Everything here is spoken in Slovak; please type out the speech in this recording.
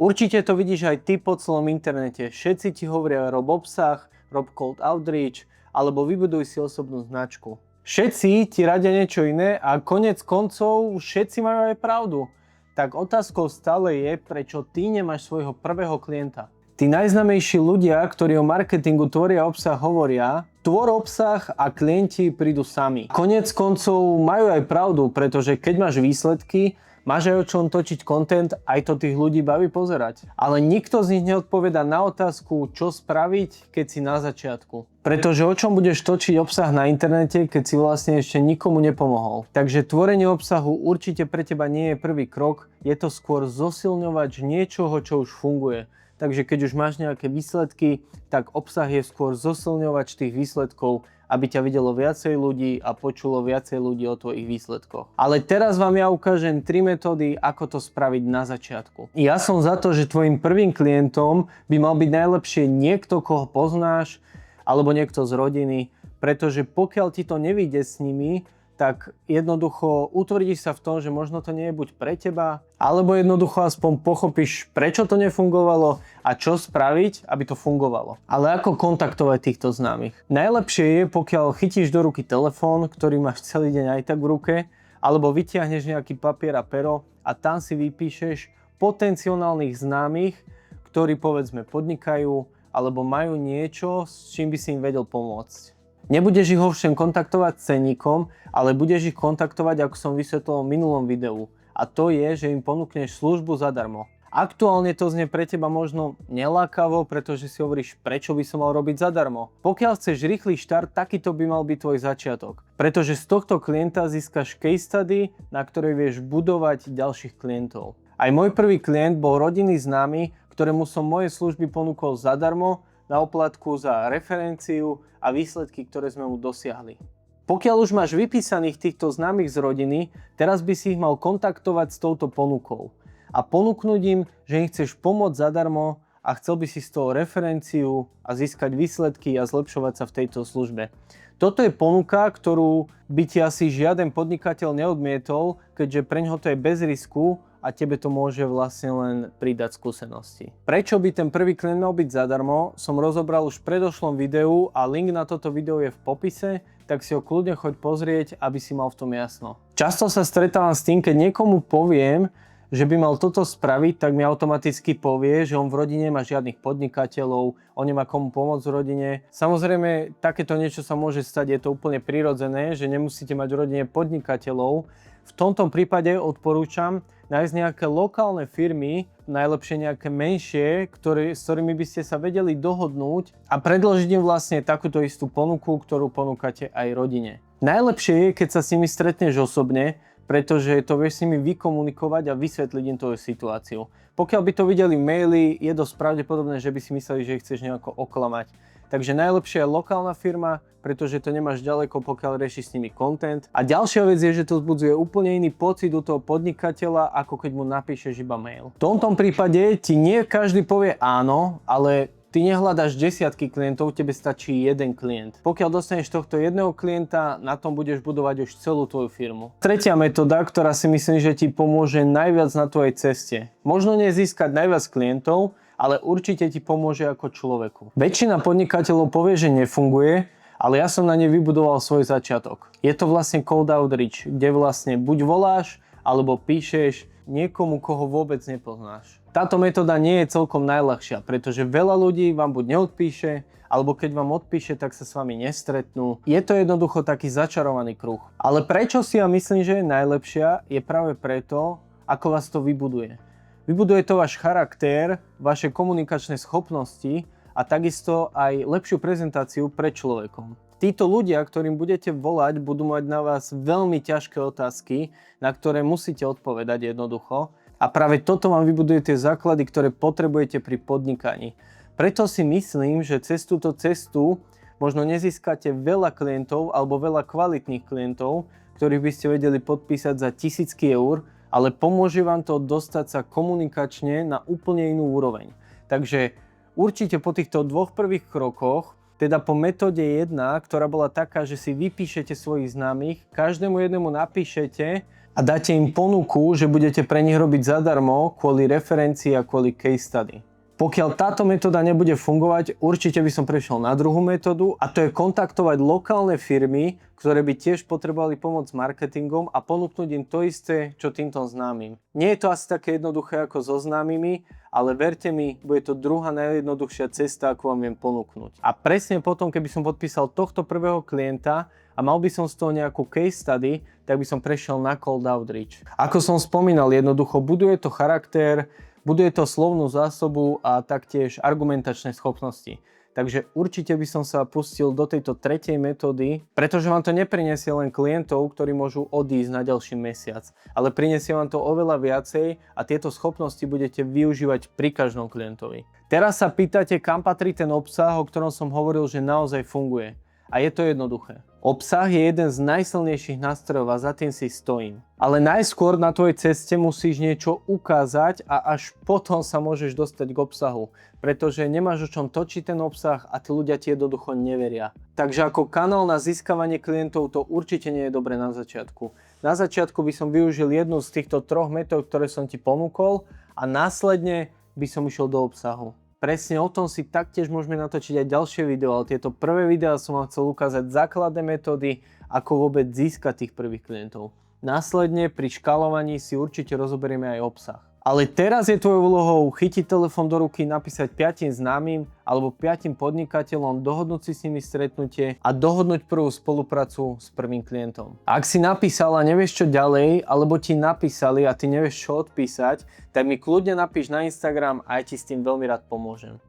Určite to vidíš aj ty po celom internete. Všetci ti hovoria rob obsah, rob cold outreach alebo vybuduj si osobnú značku. Všetci ti radia niečo iné a konec koncov všetci majú aj pravdu. Tak otázkou stále je, prečo ty nemáš svojho prvého klienta. Tí najznámejší ľudia, ktorí o marketingu tvoria obsah, hovoria: tvor obsah a klienti prídu sami. Konec koncov majú aj pravdu, pretože keď máš výsledky, máš aj o čom točiť content, aj to tých ľudí baví pozerať. Ale nikto z nich neodpovedá na otázku, čo spraviť, keď si na začiatku. Pretože o čom budeš točiť obsah na internete, keď si vlastne ešte nikomu nepomohol. Takže tvorenie obsahu určite pre teba nie je prvý krok, je to skôr zosilňovač niečoho, čo už funguje. Takže keď už máš nejaké výsledky, tak obsah je skôr zosilňovač tých výsledkov, aby ťa videlo viacej ľudí a počulo viacej ľudí o tvojich výsledkoch. Ale teraz vám ja ukážem 3 metódy, ako to spraviť na začiatku. Ja som za to, že tvojim prvým klientom by mal byť najlepšie niekto, koho poznáš, alebo niekto z rodiny, pretože pokiaľ ti to nevyjde s nimi, tak jednoducho utvrdíš sa v tom, že možno to nie je buď pre teba, alebo jednoducho aspoň pochopíš, prečo to nefungovalo a čo spraviť, aby to fungovalo. Ale ako kontaktovať týchto známych? Najlepšie je, pokiaľ chytíš do ruky telefón, ktorý máš celý deň aj tak v ruke, alebo vytiahneš nejaký papier a pero a tam si vypíšeš potenciálnych známych, ktorí povedzme podnikajú alebo majú niečo, s čím by si im vedel pomôcť. Nebudeš ich ovšem kontaktovať cenníkom, ale budeš ich kontaktovať, ako som vysvetlil v minulom videu. A to je, že im ponúkneš službu zadarmo. Aktuálne to znie pre teba možno nelákavo, pretože si hovoríš, prečo by som mal robiť zadarmo. Pokiaľ chceš rýchly štart, takýto by mal byť tvoj začiatok. Pretože z tohto klienta získaš case study, na ktorej vieš budovať ďalších klientov. Aj môj prvý klient bol rodinný známy, ktorému som moje služby ponúkol zadarmo, na oplatku za referenciu a výsledky, ktoré sme mu dosiahli. Pokiaľ už máš vypísaných týchto známych z rodiny, teraz by si ich mal kontaktovať s touto ponukou a ponúknuť im, že im chceš pomôcť zadarmo a chcel by si z toho referenciu a získať výsledky a zlepšovať sa v tejto službe. Toto je ponuka, ktorú by ti asi žiaden podnikateľ neodmietol, keďže preňho to je bez risku a tebe to môže vlastne len pridať skúsenosti. Prečo by ten prvý klient mal byť zadarmo, som rozobral už v predošlom videu a link na toto video je v popise, tak si ho kľudne choď pozrieť, aby si mal v tom jasno. Často sa stretávam s tým, keď niekomu poviem, že by mal toto spraviť, tak mi automaticky povie, že on v rodine má žiadnych podnikateľov, on nemá komu pomôcť v rodine. Samozrejme, takéto niečo sa môže stať, je to úplne prirodzené, že nemusíte mať v rodine podnikateľov. V tomto prípade odporúčam nájsť nejaké lokálne firmy, najlepšie nejaké menšie, s ktorými by ste sa vedeli dohodnúť a predložiť im vlastne takúto istú ponuku, ktorú ponúkate aj rodine. Najlepšie je, keď sa s nimi stretneš osobne, pretože to vieš s nimi vykomunikovať a vysvetliť im tvoju situáciu. Pokiaľ by to videli v maili, je dosť pravdepodobné, že by si mysleli, že ich chceš nejako oklamať. Takže najlepšia je lokálna firma, pretože to nemáš ďaleko, pokiaľ riešiš s nimi content. A ďalšia vec je, že to vzbudzuje úplne iný pocit u toho podnikateľa, ako keď mu napíšeš iba mail. V tomto prípade ti nie každý povie áno, ale ty nehľadáš desiatky klientov, tebe stačí jeden klient. Pokiaľ dostaneš tohto jedného klienta, na tom budeš budovať už celú tvoju firmu. Tretia metóda, ktorá si myslím, že ti pomôže najviac na tvojej ceste. Možno nie získať najviac klientov, ale určite ti pomôže ako človeku. Väčšina podnikateľov povie, že nefunguje, ale ja som na nej vybudoval svoj začiatok. Je to vlastne cold outreach, kde vlastne buď voláš, alebo píšeš niekomu, koho vôbec nepoznáš. Táto metóda nie je celkom najľahšia, pretože veľa ľudí vám buď neodpíše, alebo keď vám odpíše, tak sa s vami nestretnú. Je to jednoducho taký začarovaný kruh. Ale prečo si ja myslím, že je najlepšia, je práve preto, ako vás to vybuduje. Vybuduje to váš charakter, vaše komunikačné schopnosti a takisto aj lepšiu prezentáciu pred človekom. Títo ľudia, ktorým budete volať, budú mať na vás veľmi ťažké otázky, na ktoré musíte odpovedať jednoducho. A práve toto vám vybuduje tie základy, ktoré potrebujete pri podnikaní. Preto si myslím, že cez túto cestu možno nezískate veľa klientov alebo veľa kvalitných klientov, ktorých by ste vedeli podpísať za tisícky eur, ale pomôže vám to dostať sa komunikačne na úplne inú úroveň. Takže určite po týchto dvoch prvých krokoch, teda po metóde 1, ktorá bola taká, že si vypíšete svojich známych, každému jednému napíšete a dáte im ponuku, že budete pre nich robiť zadarmo kvôli referencii a kvôli case study. Pokiaľ táto metóda nebude fungovať, určite by som prešiel na druhú metódu a to je kontaktovať lokálne firmy, ktoré by tiež potrebovali pomoc s marketingom a ponúknuť im to isté, čo týmto známym. Nie je to asi také jednoduché ako so známymi, ale verte mi, bude to druhá najjednoduchšia cesta, ako vám viem ponúknuť. A presne potom, keby som podpísal tohto prvého klienta a mal by som z toho nejakú case study, tak by som prešiel na cold outreach. Ako som spomínal, jednoducho buduje to charakter, buduje to slovnú zásobu a taktiež argumentačné schopnosti. Takže určite by som sa pustil do tejto tretej metódy, pretože vám to neprinesie len klientov, ktorí môžu odísť na ďalší mesiac, ale prinesie vám to oveľa viacej a tieto schopnosti budete využívať pri každom klientovi. Teraz sa pýtate, kam patrí ten obsah, o ktorom som hovoril, že naozaj funguje. A je to jednoduché. Obsah je jeden z najsilnejších nástrojov a za tým si stojím. Ale najskôr na tvojej ceste musíš niečo ukázať a až potom sa môžeš dostať k obsahu. Pretože nemáš o čom točiť ten obsah a tí ľudia ti jednoducho neveria. Takže ako kanál na získavanie klientov to určite nie je dobré na začiatku. Na začiatku by som využil jednu z týchto troch metód, ktoré som ti ponúkol a následne by som išiel do obsahu. Presne o tom si taktiež môžeme natočiť aj ďalšie video, ale tieto prvé videá som vám chcel ukázať základné metódy, ako vôbec získať tých prvých klientov. Následne pri škálovaní si určite rozoberieme aj obsah. Ale teraz je tvojou úlohou chytiť telefón do ruky, napísať 5 známym alebo 5 podnikateľom, dohodnúť si s nimi stretnutie a dohodnúť prvú spoluprácu s prvým klientom. Ak si napísal a nevieš čo ďalej, alebo ti napísali a ty nevieš čo odpísať, tak mi kľudne napíš na Instagram a ja ti s tým veľmi rád pomôžem.